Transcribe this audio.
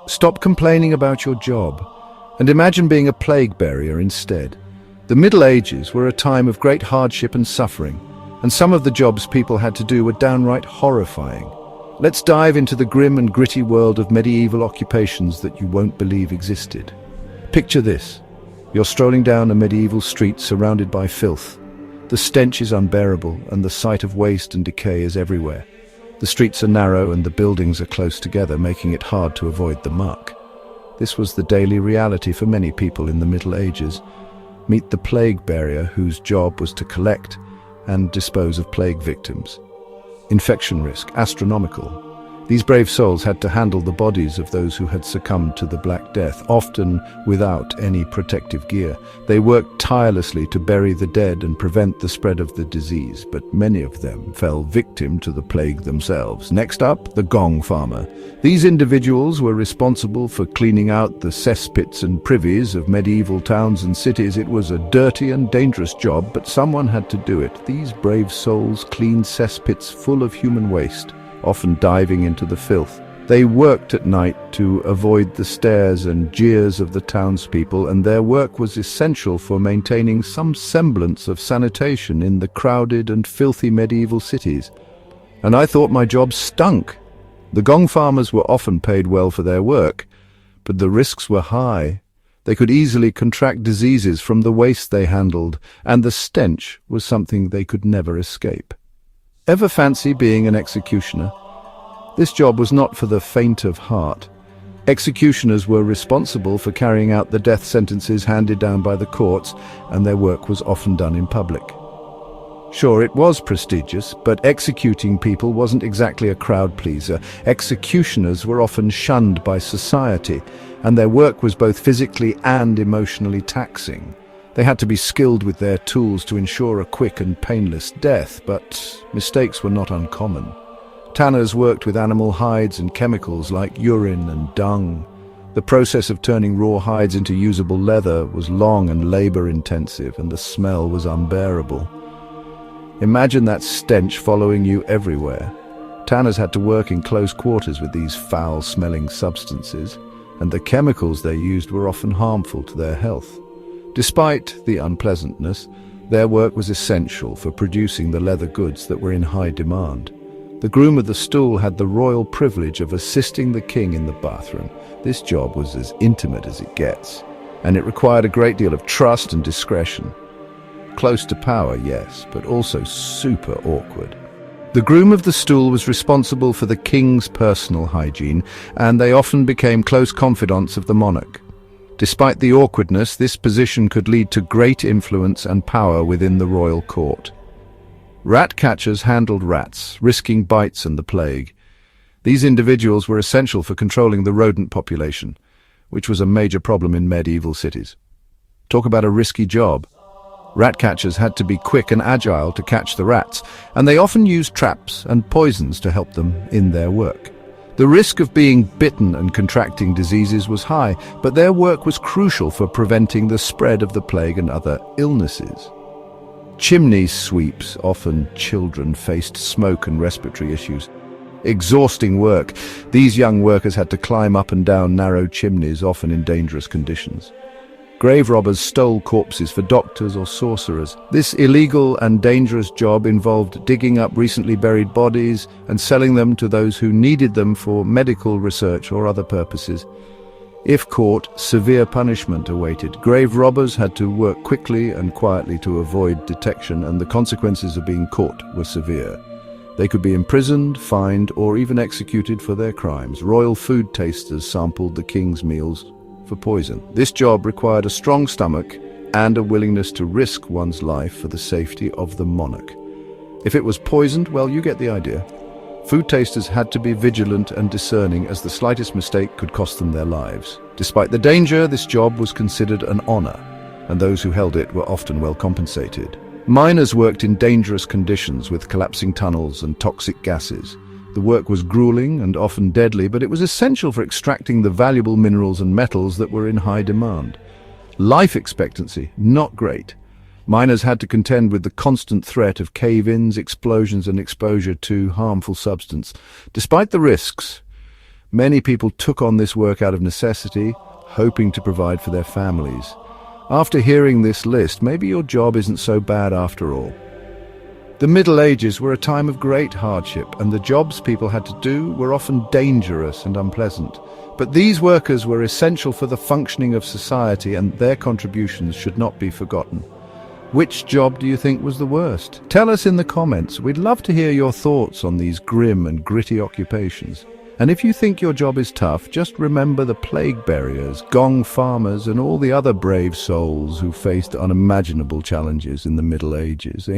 Stop complaining about your job and imagine being a plague barrier instead. The Middle Ages were a time of great hardship and suffering, and some of the jobs people had to do were downright horrifying. Let's dive into the grim and gritty world of medieval occupations that you won't believe existed. Picture this. You're strolling down a medieval street surrounded by filth. The stench is unbearable, and the sight of waste and decay is everywhere. The streets are narrow and the buildings are close together, making it hard to avoid the muck. This was the daily reality for many people in the Middle Ages. Meet the plague barrier, whose job was to collect and dispose of plague victims. Infection risk, astronomical. These brave souls had to handle the bodies of those who had succumbed to the Black Death, often without any protective gear. They worked tirelessly to bury the dead and prevent the spread of the disease, but many of them fell victim to the plague themselves. Next up, the gong farmer. These individuals were responsible for cleaning out the cesspits and privies of medieval towns and cities. It was a dirty and dangerous job, but someone had to do it. These brave souls cleaned cesspits full of human waste, often diving into the filth. They worked at night to avoid the stares and jeers of the townspeople, and their work was essential for maintaining some semblance of sanitation in the crowded and filthy medieval cities. And I thought my job stunk. The gong farmers were often paid well for their work, but the risks were high. They could easily contract diseases from the waste they handled, and the stench was something they could never escape. Ever fancy being an executioner? This job was not for the faint of heart. Executioners were responsible for carrying out the death sentences handed down by the courts, and their work was often done in public. Sure, it was prestigious, but executing people wasn't exactly a crowd pleaser. Executioners were often shunned by society, and their work was both physically and emotionally taxing. They had to be skilled with their tools to ensure a quick and painless death, but mistakes were not uncommon. Tanners worked with animal hides and chemicals like urine and dung. The process of turning raw hides into usable leather was long and labor-intensive, and the smell was unbearable. Imagine that stench following you everywhere. Tanners had to work in close quarters with these foul-smelling substances, and the chemicals they used were often harmful to their health. Despite the unpleasantness, their work was essential for producing the leather goods that were in high demand. The groom of the stool had the royal privilege of assisting the king in the bathroom. This job was as intimate as it gets, and it required a great deal of trust and discretion. Close to power, yes, but also super awkward. The groom of the stool was responsible for the king's personal hygiene, and they often became close confidants of the monarch. Despite the awkwardness, this position could lead to great influence and power within the royal court. Rat catchers handled rats, risking bites and the plague. These individuals were essential for controlling the rodent population, which was a major problem in medieval cities. Talk about a risky job. Rat catchers had to be quick and agile to catch the rats, and they often used traps and poisons to help them in their work. The risk of being bitten and contracting diseases was high, but their work was crucial for preventing the spread of the plague and other illnesses. Chimney sweeps, often children, faced smoke and respiratory issues. Exhausting work. These young workers had to climb up and down narrow chimneys, often in dangerous conditions. Grave robbers stole corpses for doctors or sorcerers. This illegal and dangerous job involved digging up recently buried bodies and selling them to those who needed them for medical research or other purposes. If caught, severe punishment awaited. Grave robbers had to work quickly and quietly to avoid detection, and the consequences of being caught were severe. They could be imprisoned, fined, or even executed for their crimes. Royal food tasters sampled the king's meals for poison. This job required a strong stomach and a willingness to risk one's life for the safety of the monarch. If it was poisoned, well, you get the idea. Food tasters had to be vigilant and discerning, as the slightest mistake could cost them their lives. Despite the danger, this job was considered an honor, and those who held it were often well compensated. Miners worked in dangerous conditions with collapsing tunnels and toxic gases. The work was grueling and often deadly, but it was essential for extracting the valuable minerals and metals that were in high demand. Life expectancy, not great. Miners had to contend with the constant threat of cave-ins, explosions, and exposure to harmful substance. Despite the risks, Many people took on this work out of necessity, hoping to provide for their families. After hearing this list, maybe your job isn't so bad after all. The Middle Ages were a time of great hardship, and the jobs people had to do were often dangerous and unpleasant. But these workers were essential for the functioning of society, and their contributions should not be forgotten. Which job do you think was the worst? Tell us in the comments. We'd love to hear your thoughts on these grim and gritty occupations. And if you think your job is tough, just remember the plague buriers, gong farmers, and all the other brave souls who faced unimaginable challenges in the Middle Ages.